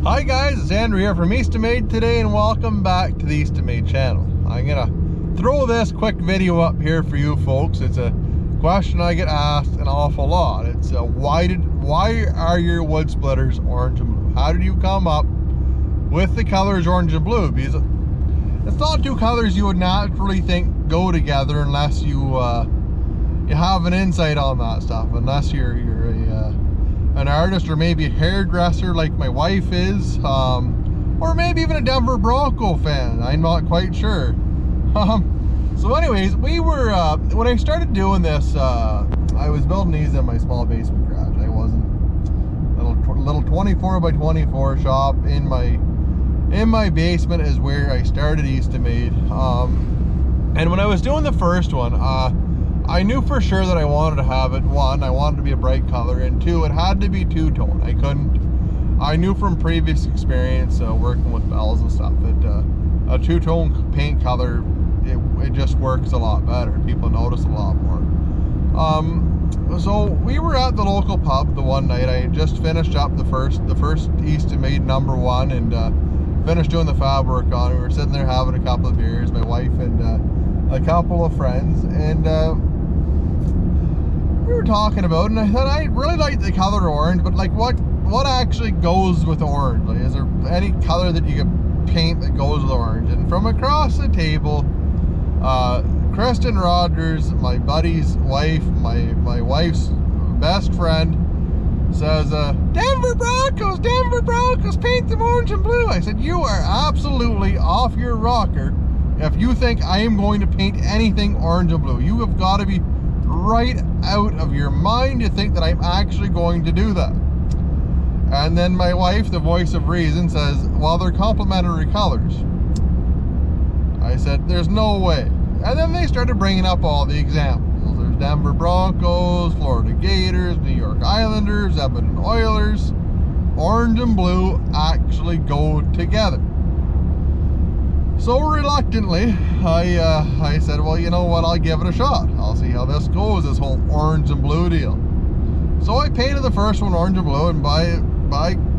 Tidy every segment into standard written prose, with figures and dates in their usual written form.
Hi guys, it's Andrew here from Eastonmade today, and welcome back to the Eastonmade channel. I'm gonna throw this quick video up here for you folks. It's a question I get asked an awful lot. It's why are your wood splitters orange and blue? How did you come up with the colors orange and blue? Because it's not two colors you would naturally think go together unless you have an insight on that stuff, unless you're an artist or maybe a hairdresser like my wife is, or maybe even a Denver Bronco fan. I'm not quite sure. So anyways, we were when I started doing this, I was building these in my small basement garage. I wasn't little 24 by 24 shop in my basement is where I started Eastonmade. And when I was doing the first one, I knew for sure that I wanted to have it. One, I wanted to be a bright color, and two, it had to be two-tone. I knew from previous experience working with bells and stuff that a two-tone paint color, it just works a lot better. People notice a lot more. So we were at the local pub the one night. I had just finished up the first Eastonmade #1 and finished doing the fab work on it. We were sitting there having a couple of beers, my wife and a couple of friends, and we were talking about, and I thought I really like the color orange, but like what actually goes with orange? Like, is there any color that you can paint that goes with orange? And from across the table, Kristen Rogers, my buddy's wife, my wife's best friend, says, Denver Broncos, paint them orange and blue. I said, you are absolutely off your rocker if you think I am going to paint anything orange and blue. You have got to be right out of your mind to think that I'm actually going to do that. And then my wife, the voice of reason, says, well, they're complementary colors. I said, there's no way. And then they started bringing up all the examples. There's Denver Broncos, Florida Gators, New York Islanders, Edmonton Oilers. Orange and blue actually go together. So reluctantly, I said, well, you know what, I'll give it a shot. I'll see how this goes, this whole orange and blue deal. So I painted the first one orange and blue, and by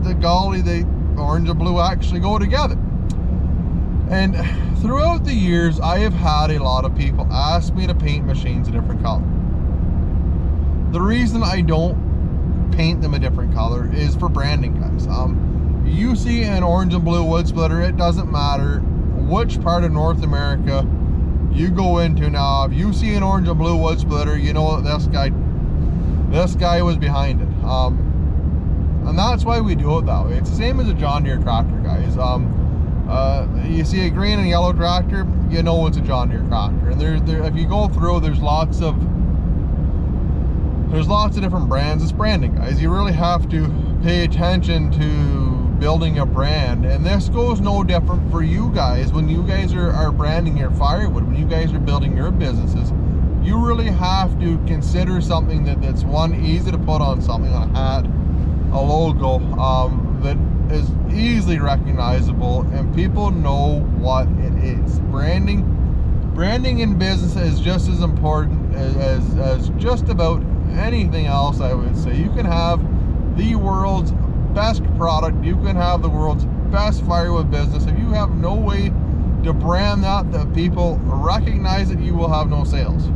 the golly, the orange and blue actually go together. And throughout the years, I have had a lot of people ask me to paint machines a different color. The reason I don't paint them a different color is for branding, guys. You see an orange and blue wood splitter, it doesn't matter which part of North America you go into now. If you see an orange and blue wood splitter, you know that this guy was behind it. And that's why we do it that way. It's the same as a John Deere tractor, guys. You see a green and yellow tractor, you know it's a John Deere tractor. And if you go through, there's lots of different brands. It's branding, guys. You really have to pay attention to building a brand, and this goes no different for you guys. When you guys are branding your Firewood, when you guys are building your businesses, you really have to consider something that's one, easy to put on something, on a hat, a logo, that is easily recognizable and people know what it is. Branding in business is just as important as just about anything else, I would say. You can have the world's best product, you can have the world's best firewood business. If you have no way to brand that people recognize it, you will have no sales.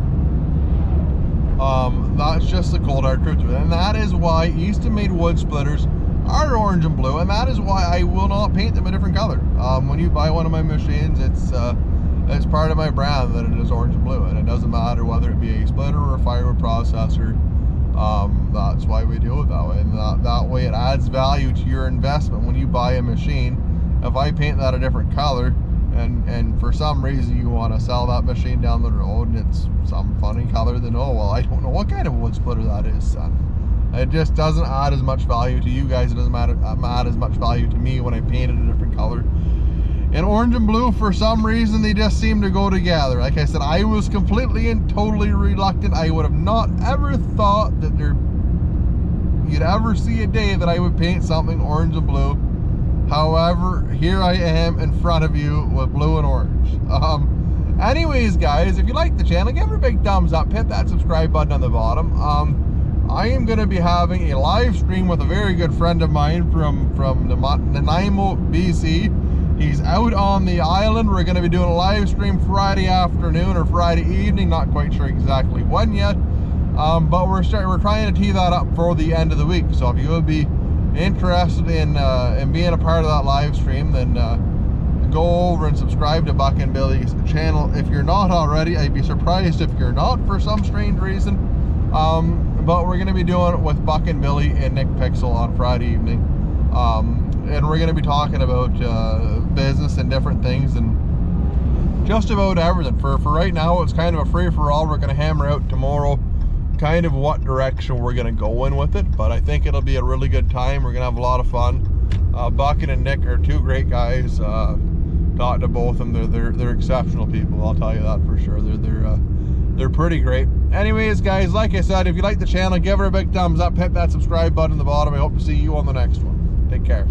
That's just the cold hard truth. And that is why Eastonmade wood splitters are orange and blue, and that is why I will not paint them a different color. When you buy one of my machines, it's part of my brand that it is orange and blue, and it doesn't matter whether it be a splitter or a firewood processor. That's why we do it that way, and that way it adds value to your investment. When you buy a machine, if I paint that a different color, and for some reason you want to sell that machine down the road, and it's some funny color, then oh well, I don't know what kind of wood splitter that is, son. It just doesn't add as much value to you guys. It doesn't add as much value to me when I paint it a different color. And orange and blue, for some reason, they just seem to go together. Like I said, I was completely and totally reluctant. I would have not ever thought that you'd ever see a day that I would paint something orange and blue. However, here I am in front of you with blue and orange. Anyways, guys, if you like the channel, give it a big thumbs up. Hit that subscribe button on the bottom. I am going to be having a live stream with a very good friend of mine from Nanaimo, BC. He's out on the island. We're going to be doing a live stream Friday afternoon or Friday evening. Not quite sure exactly when yet, but we're trying to tee that up for the end of the week. So if you would be interested in being a part of that live stream, then go over and subscribe to Buck and Billy's channel if you're not already. I'd be surprised if you're not for some strange reason. But we're going to be doing it with Buck and Billy and Nick Pixel on Friday evening. And we're going to be talking about business and different things and just about everything. For right now, it's kind of a free-for-all. We're going to hammer out tomorrow kind of what direction we're going to go in with it, but I think it'll be a really good time. We're going to have a lot of fun. Buck and Nick are two great guys. Talked to both of them. They're exceptional people, I'll tell you that for sure. They're pretty great. Anyways, guys, like I said, if you like the channel, give her a big thumbs up, hit that subscribe button at the bottom. I hope to see you on the next one. Take care.